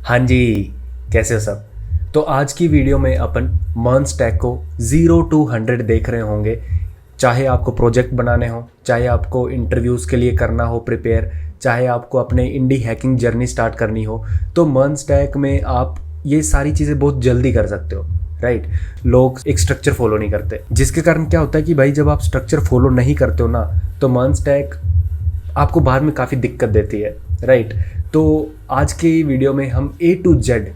हाँ जी, कैसे हो सब। तो आज की वीडियो में अपन मर्न स्टैक को 0 to 100 देख रहे होंगे। चाहे आपको प्रोजेक्ट बनाने हो, चाहे आपको इंटरव्यूज़ के लिए करना हो प्रिपेयर, चाहे आपको अपने इंडी हैकिंग जर्नी स्टार्ट करनी हो, तो मर्न स्टैक में आप ये सारी चीज़ें बहुत जल्दी कर सकते हो। राइट। लोग एक स्ट्रक्चर फॉलो नहीं करते, जिसके कारण क्या होता है कि भाई जब आप स्ट्रक्चर फॉलो नहीं करते हो ना, तो मर्न स्टैक आपको बाद में काफ़ी दिक्कत देती है। राइट। तो आज की वीडियो में हम A to Z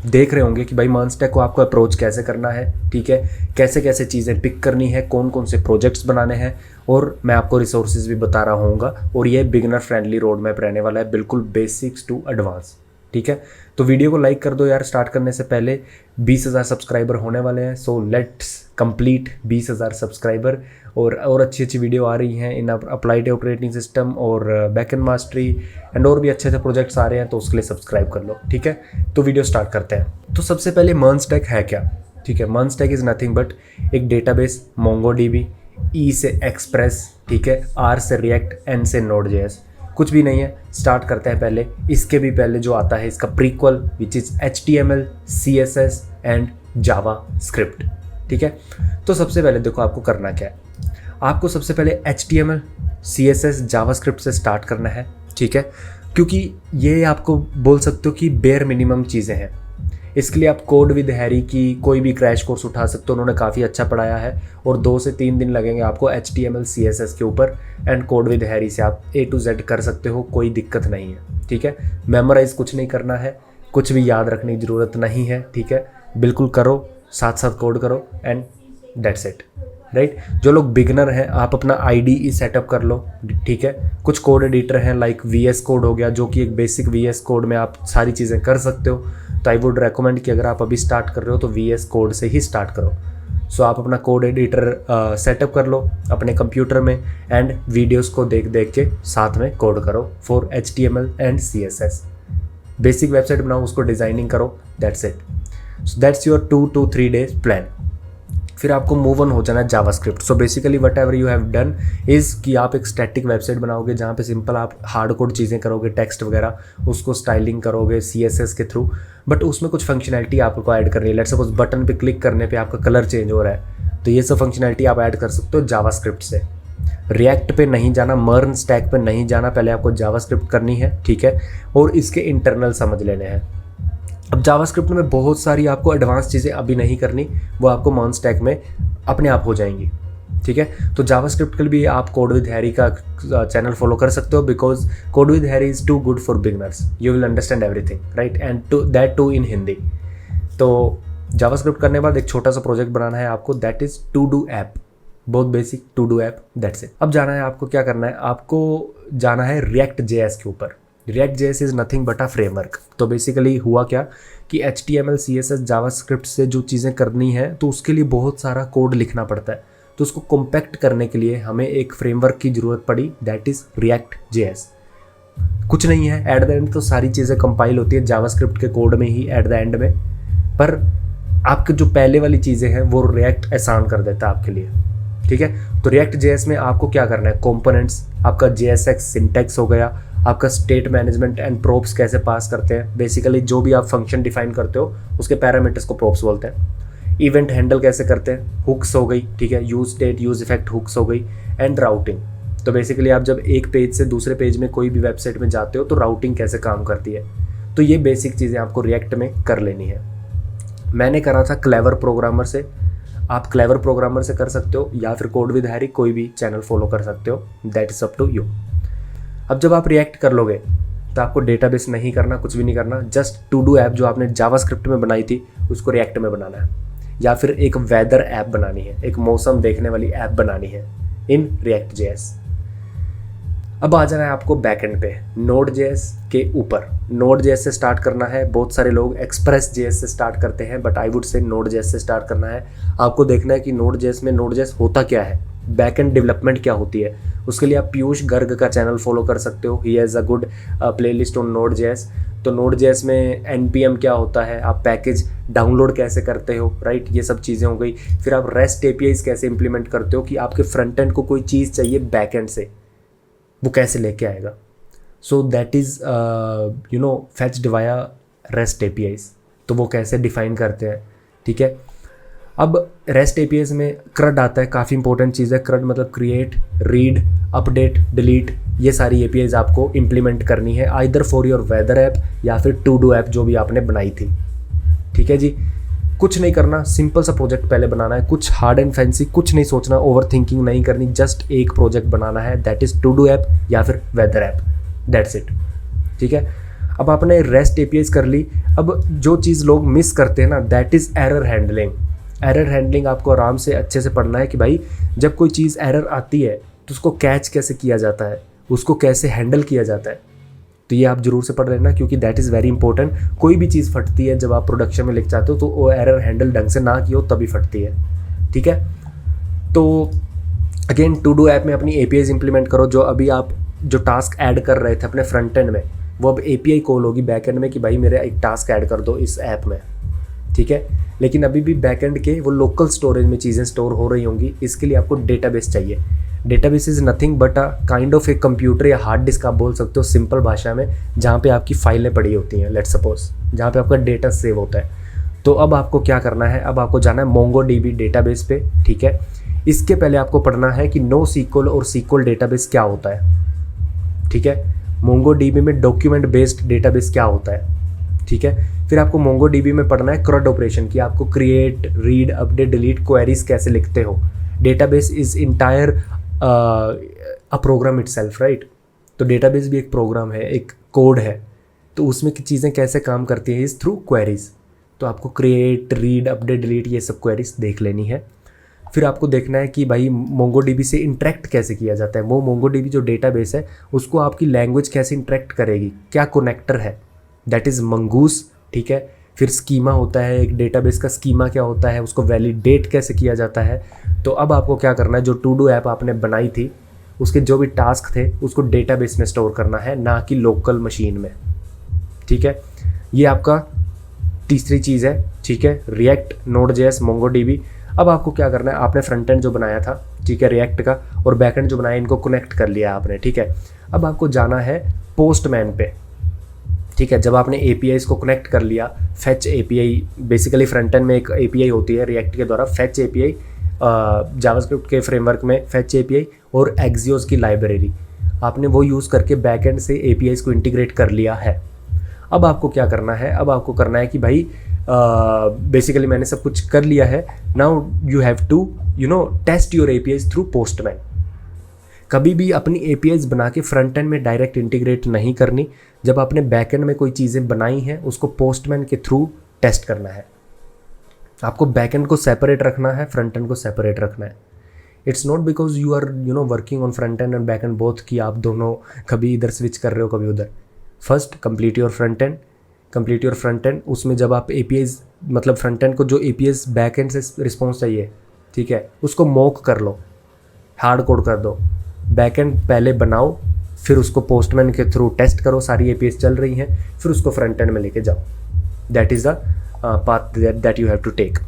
देख रहे होंगे कि भाई मर्न स्टैक को आपको अप्रोच कैसे करना है, ठीक है, कैसे कैसे चीज़ें पिक करनी है, कौन कौन से प्रोजेक्ट्स बनाने हैं, और मैं आपको रिसोर्सेज भी बता रहा हूँगा। और ये बिगिनर फ्रेंडली रोड मैप रहने वाला है, बिल्कुल बेसिक्स टू एडवांस। ठीक है, तो वीडियो को लाइक कर दो यार। स्टार्ट करने से पहले 20,000 सब्सक्राइबर होने वाले हैं, सो लेट्स कंप्लीट 20,000 सब्सक्राइबर। और अच्छी अच्छी वीडियो आ रही हैं इन अप्लाइड ऑपरेटिंग सिस्टम और बैकएंड मास्टरी एंड और भी अच्छे अच्छे प्रोजेक्ट्स आ रहे हैं, तो उसके लिए सब्सक्राइब कर लो। ठीक है, तो वीडियो स्टार्ट करते हैं। तो सबसे पहले मर्न स्टैक है क्या। ठीक है, MERN stack is nothing but एक डेटाबेस, मोंगोडीबी, ई से एक्सप्रेस, ठीक है, आर से रिएक्ट, एन से नोड जेएस। कुछ भी नहीं है, स्टार्ट करते हैं। पहले इसके भी पहले जो आता है इसका prequel which is HTML, CSS and Java script. ठीक है, तो सबसे पहले देखो आपको करना क्या है। आपको सबसे पहले HTML, CSS, जावास्क्रिप्ट से स्टार्ट करना है। ठीक है, क्योंकि ये आपको बोल सकते हो कि बेयर मिनिमम चीज़ें हैं। इसके लिए आप कोड विद हैरी की कोई भी क्रैश कोर्स उठा सकते हो, उन्होंने काफ़ी अच्छा पढ़ाया है। और 2 से 3 दिन लगेंगे आपको HTML, CSS के ऊपर, एंड कोड विद हैरी से आप A to Z कर सकते हो, कोई दिक्कत नहीं है। ठीक है, मेमोराइज कुछ नहीं करना है, कुछ भी याद रखने की ज़रूरत नहीं है। ठीक है, बिल्कुल करो, साथ साथ कोड करो एंड दैट्स इट। राइट। जो लोग बिगनर हैं, आप अपना IDE सेटअप कर लो। ठीक है, कुछ कोड एडिटर हैं लाइक VS कोड हो गया, जो कि एक बेसिक VS कोड में आप सारी चीज़ें कर सकते हो। तो आई वुड रेकमेंड कि अगर आप अभी स्टार्ट कर रहे हो तो VS कोड से ही स्टार्ट करो। सो आप अपना कोड एडिटर सेटअप कर लो अपने कंप्यूटर में एंड वीडियोस को देख देख के साथ में कोड करो for HTML and CSS। Basic website बनाओ, उसको डिज़ाइनिंग करो, that's it. So that's your 2 to 3 days plan. फिर आपको मूव ऑन हो जाना है JavaScript. So basically what ever you have done is कि आप एक स्टैटिक वेबसाइट बनाओगे जहाँ पे सिंपल आप हार्ड कोड चीज़ें करोगे, टेक्स्ट वगैरह, उसको स्टाइलिंग करोगे CSS के थ्रू। बट उसमें कुछ फंक्शनैलिटी आपको ऐड करनी है। लेट्स सपोज बटन पे क्लिक करने पे आपका कलर चेंज हो रहा है, तो ये सब फंक्शनैलिटी आप ऐड कर सकते हो जावास्क्रिप्ट से। रिएक्ट पे नहीं जाना, मर्न स्टैक पे नहीं जाना, पहले आपको जावास्क्रिप्ट करनी है। ठीक है, और इसके इंटरनल समझ लेने हैं। अब जावास्क्रिप्ट में बहुत सारी आपको एडवांस चीज़ें अभी नहीं करनी, वो आपको मर्न स्टैक में अपने आप हो जाएंगी। ठीक है, तो जावास्क्रिप्ट के लिए भी आप कोड विद हैरी का चैनल फॉलो कर सकते हो, because code with Harry is too good for beginners, you will understand everything, right, and too in Hindi. तो जावास्क्रिप्ट करने के बाद एक छोटा सा प्रोजेक्ट बनाना है आपको, that is to do app. बहुत basic to do app, that's it. अब जाना है आपको, क्या करना है, आपको जाना है रिएक्ट JS के ऊपर। React JS is nothing but a framework. तो बेसिकली हुआ क्या कि HTML, CSS, जावास्क्रिप्ट से जो चीज़ें करनी है, तो उसके लिए बहुत सारा कोड लिखना पड़ता है। तो उसको कॉम्पैक्ट करने के लिए हमें एक फ्रेमवर्क की ज़रूरत पड़ी, दैट इज़ रिएक्ट JS। कुछ नहीं है, एट द एंड तो सारी चीज़ें कंपाइल होती है जावास्क्रिप्ट के कोड में ही एट द एंड में, पर आपके जो पहले वाली चीज़ें हैं वो रिएक्ट आसान कर देता है आपके लिए। ठीक है, तो रिएक्ट JS में आपको क्या करना है, कंपोनेंट्स, आपका JSX सिंटैक्स हो गया, आपका स्टेट मैनेजमेंट एंड प्रोप्स कैसे पास करते हैं, बेसिकली जो भी आप फंक्शन डिफाइन करते हो उसके पैरामीटर्स को प्रोप्स बोलते हैं। इवेंट हैंडल कैसे करते हैं, हुक्स हो गई, ठीक है, use state, use effect, hooks हो गई, एंड राउटिंग। तो बेसिकली आप जब एक पेज से दूसरे पेज में कोई भी वेबसाइट में जाते हो तो राउटिंग कैसे काम करती है, तो ये बेसिक चीज़ें आपको रिएक्ट में कर लेनी है। मैंने करा था क्लेवर प्रोग्रामर से, आप क्लेवर प्रोग्रामर से कर सकते हो, या फिर कोड विद हैरी कोई भी चैनल फॉलो कर सकते हो, that is up to you. अब जब आप रिएक्ट कर लोगे तो आपको डेटाबेस नहीं करना, कुछ भी नहीं करना, जस्ट टू डू ऐप जो आपने जावास्क्रिप्ट में बनाई थी उसको रिएक्ट में बनाना है, या फिर एक वेदर ऐप बनानी है, एक मौसम देखने वाली ऐप बनानी है इन रिएक्ट JS। अब आ जाना है आपको बैकएंड पे, नोड JS के ऊपर। नोड JS से स्टार्ट करना है। बहुत सारे लोग एक्सप्रेस JS से स्टार्ट करते हैं, but I would say node JS से स्टार्ट करना है। आपको देखना है कि नोड JS में नोड JS होता क्या है, बैकएंड डेवलपमेंट क्या होती है। उसके लिए आप पीयूष गर्ग का चैनल फॉलो कर सकते हो, he has a good playlist on node JS। तो नोड JS में NPM क्या होता है, आप पैकेज डाउनलोड कैसे करते हो, राइट, ये सब चीज़ें हो गई। फिर आप REST APIs कैसे इंप्लीमेंट करते हो कि आपके फ्रंट एंड को कोई चीज़ चाहिए बैकएंड से, वो कैसे लेके आएगा। So that is fetched via rest APIs. तो वो कैसे डिफाइन करते हैं, ठीक है। अब रेस्ट एपीआईज में CRUD आता है, काफ़ी इंपॉर्टेंट चीज़ है। CRUD मतलब क्रिएट, रीड, अपडेट, डिलीट, ये सारी एपीआईज आपको इम्प्लीमेंट करनी है either for your weather app या फिर टू डू ऐप जो भी आपने बनाई थी, ठीक है जी। कुछ नहीं करना, सिंपल सा प्रोजेक्ट पहले बनाना है, कुछ हार्ड एंड फैंसी कुछ नहीं सोचना, ओवर थिंकिंग नहीं करनी, जस्ट एक प्रोजेक्ट बनाना है, that is to do app या फिर वेदर ऐप, दैट्स इट, ठीक है। अब आपने रेस्ट एपीआईज कर ली। अब जो चीज़ लोग मिस करते हैं ना, that is error handling. Error handling आपको आराम से अच्छे से पढ़ना है कि भाई जब कोई चीज़ एरर आती है तो उसको कैच कैसे किया जाता है, उसको कैसे हैंडल किया जाता है। तो ये आप जरूर से पढ़ लेना, क्योंकि दैट इज़ वेरी इंपॉर्टेंट। कोई भी चीज़ फटती है जब आप प्रोडक्शन में लिख चाहते हो तो वो एरर हैंडल ढंग से ना किया हो तभी फटती है, ठीक है। तो अगेन टू डू ऐप में अपनी एपीआईज इंप्लीमेंट करो। जो अभी आप जो टास्क ऐड कर रहे थे अपने फ्रंट एंड में, वो अब एपीआई कॉल होगी बैक एंड में कि भाई मेरा एक टास्क ऐड कर दो इस ऐप में, ठीक है। लेकिन अभी भी बैक एंड के वो लोकल स्टोरेज में चीज़ें स्टोर हो रही होंगी, इसके लिए आपको डेटाबेस चाहिए। Database is nothing but a kind of एक कंप्यूटर या हार्ड डिस्क आप बोल सकते हो सिंपल भाषा में, जहाँ पे आपकी फाइलें पड़ी होती हैं, लेट्स सपोज, जहाँ पे आपका डेटा सेव होता है। तो अब आपको क्या करना है, अब आपको जाना है मोंगोडीबी डेटाबेस पे, ठीक है। इसके पहले आपको पढ़ना है कि NoSQL और SQL डेटाबेस क्या होता है, ठीक है। मोंगोडीबी में डॉक्यूमेंट बेस्ड डेटाबेस क्या होता है, ठीक है। फिर आपको मोंगोडीबी में पढ़ना है CRUD ऑपरेशन की, आपको create, read, update, delete queries कैसे लिखते हो। Database is entire a program itself, right. तो डेटाबेस भी एक प्रोग्राम है, एक कोड है, तो उसमें की चीज़ें कैसे काम करती हैं इज़ थ्रू क्वेरीज। तो आपको क्रिएट, रीड, अपडेट, डिलीट ये सब क्वेरीज देख लेनी है। फिर आपको देखना है कि भाई मोंगोडीबी से इंटरेक्ट कैसे किया जाता है। वो मोंगोडीबी जो डेटाबेस है उसको आपकी लैंग्वेज कैसे इंटरेक्ट करेगी, क्या कनेक्टर है, दैट इज़ मंगूस, ठीक है। फिर स्कीमा होता है, एक डेटाबेस का स्कीमा क्या होता है, उसको वैलिडेट कैसे किया जाता है। तो अब आपको क्या करना है, जो टू डू ऐप आपने बनाई थी उसके जो भी टास्क थे उसको डेटाबेस में स्टोर करना है, ना कि लोकल मशीन में, ठीक है। ये आपका तीसरी चीज़ है, ठीक है, रिएक्ट, नोड.js, मोंगोडीबी। अब आपको क्या करना है, आपने फ्रंट एंड जो बनाया था, ठीक है, रिएक्ट का, और बैक एंड जो बनाया, इनको कनेक्ट कर लिया आपने, ठीक है। अब आपको जाना है पोस्टमैन पे, ठीक है। जब आपने एपीआईज को कनेक्ट कर लिया, fetch API, basically front end में एक एपीआई होती है रिएक्ट के द्वारा, फेच एपीआई, जावास्क्रिप्ट के फ्रेमवर्क में फेच एपीआई और एक्सियोस की लाइब्रेरी, आपने वो यूज़ करके बैक एंड से एपीआईज को इंटीग्रेट कर लिया है। अब आपको क्या करना है, अब आपको करना है कि भाई बेसिकली मैंने सब कुछ कर लिया है, now you have to test your APIs through Postman. कभी भी अपनी एपीआईज बना के फ्रंट एंड में डायरेक्ट इंटीग्रेट नहीं करनी। जब आपने बैक एंड में कोई चीज़ें बनाई हैं उसको पोस्टमैन के थ्रू टेस्ट करना है। आपको बैक एंड को सेपरेट रखना है, फ्रंट एंड को सेपरेट रखना है। It's not because you are working on front end back end both कि आप दोनों कभी इधर स्विच कर रहे हो कभी उधर। First complete your front end, complete your front end. उसमें जब आप एपीआईज मतलब फ्रंट एंड को जो एपीआईज बैक एंड से रिस्पॉन्स चाहिए, ठीक है, उसको मॉक कर लो, हार्ड कोड कर दो। बैक एंड पहले बनाओ, फिर उसको पोस्टमैन के थ्रू टेस्ट करो, सारी एपीआईज चल रही हैं, फिर उसको फ्रंट एंड में लेके जाओ। That is the path that you have to take.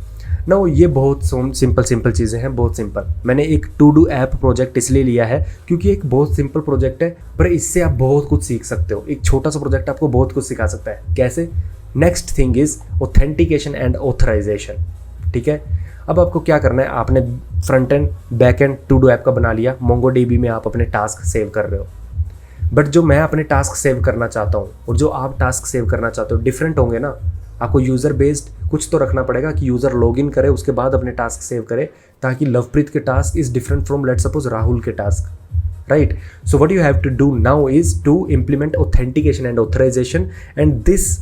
Now ये बहुत सिंपल चीज़ें हैं, बहुत सिंपल। मैंने एक टू डू ऐप प्रोजेक्ट इसलिए लिया है क्योंकि एक बहुत सिंपल प्रोजेक्ट है, पर इससे आप बहुत कुछ सीख सकते हो। एक छोटा सा प्रोजेक्ट आपको बहुत कुछ सिखा सकता है। कैसे? Next thing is authentication and authorization, ठीक है। अब आपको क्या करना है, आपने front end back end to do app का बना लिया, मोंगोडीबी में आप अपने टास्क सेव कर रहे हो। बट जो मैं अपने टास्क सेव करना चाहता हूँ और जो आप टास्क सेव करना चाहते हो डिफरेंट होंगे ना। आपको यूज़र बेस्ड कुछ तो रखना पड़ेगा कि यूज़र लॉगिन करे उसके बाद अपने टास्क सेव करे, ताकि लवप्रीत के task is different from let's suppose Rahul के task, right. So what you have to do now is to implement authentication and authorisation, and this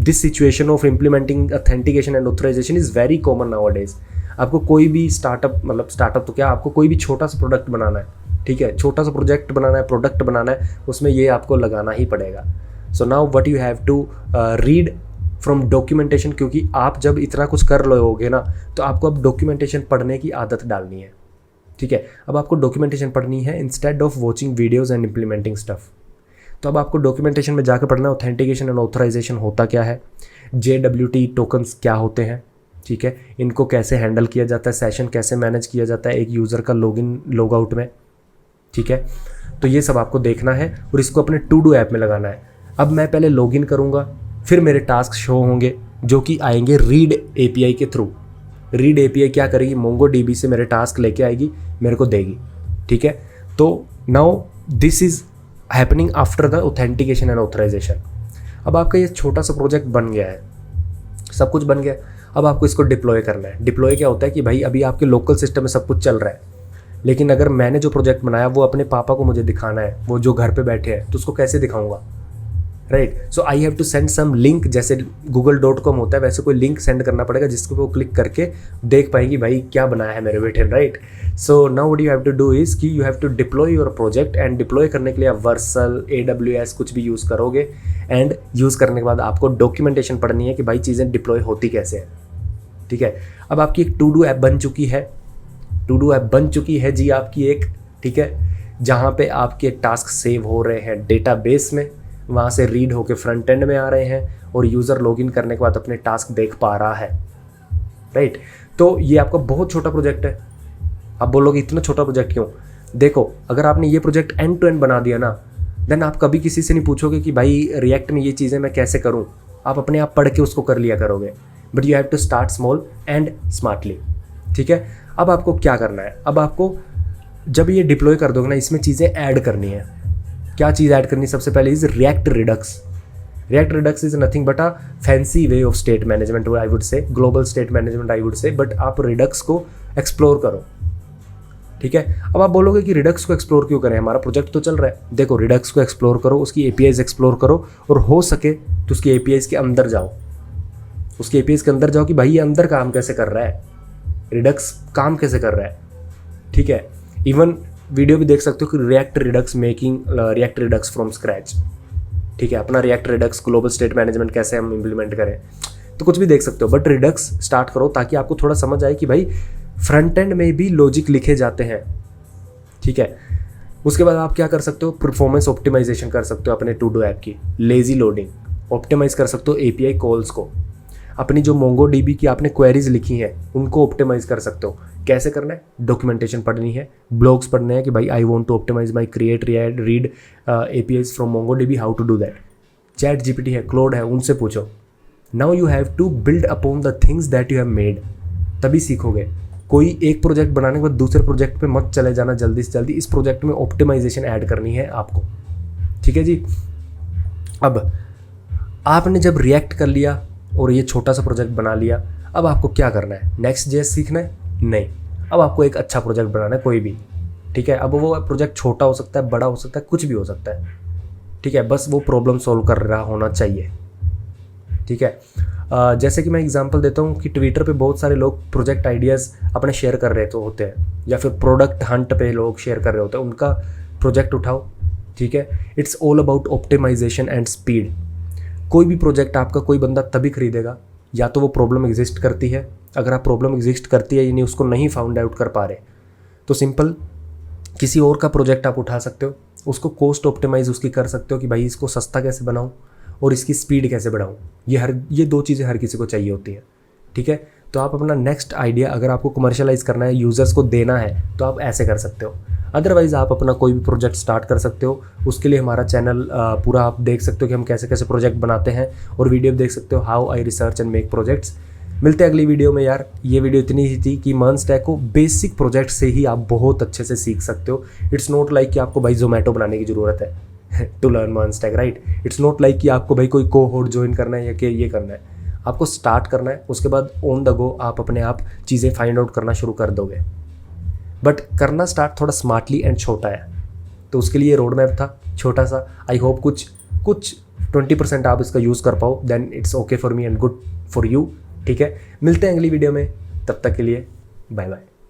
this situation of implementing authentication and authorization is very common nowadays। आपको कोई भी startup, मतलब startup तो क्या, आपको कोई भी छोटा सा प्रोडक्ट बनाना है, ठीक है, छोटा सा प्रोजेक्ट बनाना है, प्रोडक्ट बनाना है, उसमें ये आपको लगाना ही पड़ेगा। So now what you have to read from documentation, क्योंकि आप जब इतना कुछ कर लोगे ना तो आपको अब डॉक्यूमेंटेशन पढ़ने की आदत डालनी है, ठीक है। अब आपको डॉक्यूमेंटेशन पढ़नी है instead of watching videos and implementing stuff. तो अब आपको डॉक्यूमेंटेशन में जाकर पढ़ना है ऑथेंटिकेशन एंड ऑथराइजेशन होता क्या है, JWT टोकन्स क्या होते हैं, ठीक है, इनको कैसे हैंडल किया जाता है, सेशन कैसे मैनेज किया जाता है एक यूज़र का लॉगिन लॉग आउट में, ठीक है। तो ये सब आपको देखना है और इसको अपने टू डू ऐप में लगाना है। अब मैं पहले लॉगिन करूँगा, फिर मेरे टास्क शो होंगे जो कि आएंगे रीड एपीआई के थ्रू। रीड एपीआई क्या करेगी, मोंगोडीबी से मेरे टास्क लेके आएगी, मेरे को देगी। ठीक है, तो now this is happening after the authentication and authorization. अब आपका ये छोटा सा प्रोजेक्ट बन गया है, सब कुछ बन गया, अब आपको इसको डिप्लॉय करना है। डिप्लॉय क्या होता है कि भाई अभी आपके लोकल सिस्टम में सब कुछ चल रहा है, लेकिन अगर मैंने जो प्रोजेक्ट बनाया वो अपने पापा को मुझे दिखाना है, वो जो घर पे बैठे हैं, तो उसको कैसे दिखाऊंगा, right. So I have to send some link, जैसे google.com होता है वैसे कोई लिंक सेंड करना पड़ेगा जिसको वो क्लिक करके देख पाएंगी भाई क्या बनाया है मेरे बेटे, right. So now what you have to do is कि you have to deploy your project, and deploy करने के लिए आप वर्सल, AWS कुछ भी यूज़ करोगे, एंड यूज़ करने के बाद आपको डॉक्यूमेंटेशन पढ़नी है कि भाई चीज़ें डिप्लॉय होती कैसे हैं। ठीक है, अब आपकी एक टू डू ऐप बन चुकी है, टू डू ऐप बन चुकी है जी आपकी एक, ठीक है, जहाँ पे आपके टास्क सेव हो रहे हैं डेटाबेस में, वहाँ से रीड होके फ्रंट एंड में आ रहे हैं, और यूज़र लॉगिन करने के बाद अपने टास्क देख पा रहा है, राइट। तो ये आपका बहुत छोटा प्रोजेक्ट है। आप बोलोगे इतना छोटा प्रोजेक्ट क्यों? देखो, अगर आपने ये प्रोजेक्ट एंड टू एंड बना दिया ना, देन आप कभी किसी से नहीं पूछोगे कि भाई रिएक्ट में ये चीज़ें मैं कैसे करूँ, आप अपने आप पढ़ के उसको कर लिया करोगे। But you have to start small and smartly. ठीक है, अब आपको क्या करना है, अब आपको जब ये डिप्लॉय कर दोगे ना, इसमें चीज़ें ऐड करनी है। क्या चीज़ ऐड करनी? सबसे पहले is react Redux. React Redux is nothing but a fancy way of state management, I would say global state management I would say, but आप रिडक्स को एक्सप्लोर करो। ठीक है, अब आप बोलोगे कि रिडक्स को एक्सप्लोर क्यों करें, हमारा प्रोजेक्ट तो चल रहा है। देखो, रिडक्स को एक्सप्लोर करो, उसकी एपीआईज एक्सप्लोर करो, और हो सके तो उसकी एपीआईज के अंदर जाओ, उसके एपीआईज के अंदर जाओ कि भाई ये अंदर काम कैसे कर रहा है, रिडक्स काम कैसे कर रहा है। ठीक है, इवन वीडियो भी देख सकते हो कि react Redux making react Redux from scratch. ठीक है, अपना react Redux global state management कैसे हम इम्प्लीमेंट करें, तो कुछ भी देख सकते हो, बट रिडक्स स्टार्ट करो ताकि आपको थोड़ा समझ आए कि भाई फ्रंट एंड में भी लॉजिक लिखे जाते हैं। ठीक है, उसके बाद आप क्या कर सकते हो, परफॉर्मेंस ऑप्टिमाइजेशन कर सकते हो अपने टू डू ऐप की, लेजी लोडिंग ऑप्टिमाइज कर सकते हो, एपीआई कॉल्स को, अपनी जो मोंगोडीबी की आपने क्वेरीज लिखी हैं उनको ऑप्टिमाइज कर सकते हो। कैसे करना है? डॉक्यूमेंटेशन पढ़नी है, ब्लॉग्स पढ़ने हैं कि भाई I want to optimize my create read APIs from MongoDB, how to do that. Chat GPT है, क्लोड है, उनसे पूछो। Now you have to build upon the things that you have made, तभी सीखोगे। कोई एक प्रोजेक्ट बनाने के बाद दूसरे प्रोजेक्ट पे मत चले जाना जल्दी से जल्दी, इस प्रोजेक्ट में ऑप्टिमाइजेशन ऐड करनी है आपको। ठीक है जी, अब आपने जब रिएक्ट कर लिया और ये छोटा सा प्रोजेक्ट बना लिया, अब आपको क्या करना है? नेक्स्ट जेएस सीखना है? नहीं, अब आपको एक अच्छा प्रोजेक्ट बनाना है कोई भी। ठीक है, अब वो प्रोजेक्ट छोटा हो सकता है, बड़ा हो सकता है, कुछ भी हो सकता है। ठीक है, बस वो प्रॉब्लम सॉल्व कर रहा होना चाहिए। ठीक है, जैसे कि मैं एग्जांपल देता हूँ कि ट्विटर पे बहुत सारे लोग प्रोजेक्ट आइडियाज़ अपने शेयर कर रहे होते हैं, या फिर प्रोडक्ट हंट पे लोग शेयर कर रहे होते हैं, उनका प्रोजेक्ट उठाओ। ठीक है, it's all about optimization and speed. कोई भी प्रोजेक्ट आपका कोई बंदा तभी खरीदेगा या तो वो प्रॉब्लम एग्जिस्ट करती है, अगर आप प्रॉब्लम एग्जिस्ट करती है यानी उसको नहीं फाउंड आउट कर पा रहे, तो सिंपल किसी और का प्रोजेक्ट आप उठा सकते हो, उसको कॉस्ट ऑप्टिमाइज उसकी कर सकते हो कि भाई इसको सस्ता कैसे बनाऊं और इसकी स्पीड कैसे बढ़ाऊं। ये दो चीज़ें हर किसी को चाहिए होती है। ठीक है, तो आप अपना नेक्स्ट आइडिया अगर आपको कमर्शियलाइज करना है, यूज़र्स को देना है, तो आप ऐसे कर सकते हो। अदरवाइज़ आप अपना कोई भी प्रोजेक्ट स्टार्ट कर सकते हो। उसके लिए हमारा चैनल पूरा आप देख सकते हो कि हम कैसे कैसे प्रोजेक्ट बनाते हैं, और वीडियो देख सकते हो how I research and make projects. मिलते हैं अगली वीडियो में यार। ये वीडियो इतनी ही थी कि मर्नस्टैक को बेसिक प्रोजेक्ट से ही आप बहुत अच्छे से सीख सकते हो। इट्स नॉट लाइक कि आपको भाई जोमेटो बनाने की ज़रूरत है to learn MERN stack, right. It's not like कि आपको भाई कोई कोहोर्ट ज्वाइन करना है या कि ये करना है। आपको स्टार्ट करना है, उसके बाद ऑन द गो आप अपने आप चीज़ें फाइंड आउट करना शुरू कर दोगे। बट करना स्टार्ट थोड़ा स्मार्टली एंड छोटा है, तो उसके लिए रोड मैप था छोटा सा। आई होप कुछ 20% आप इसका यूज़ कर पाओ, then it's okay for me and good for you. ठीक है, मिलते हैं अगली वीडियो में, तब तक के लिए बाय बाय।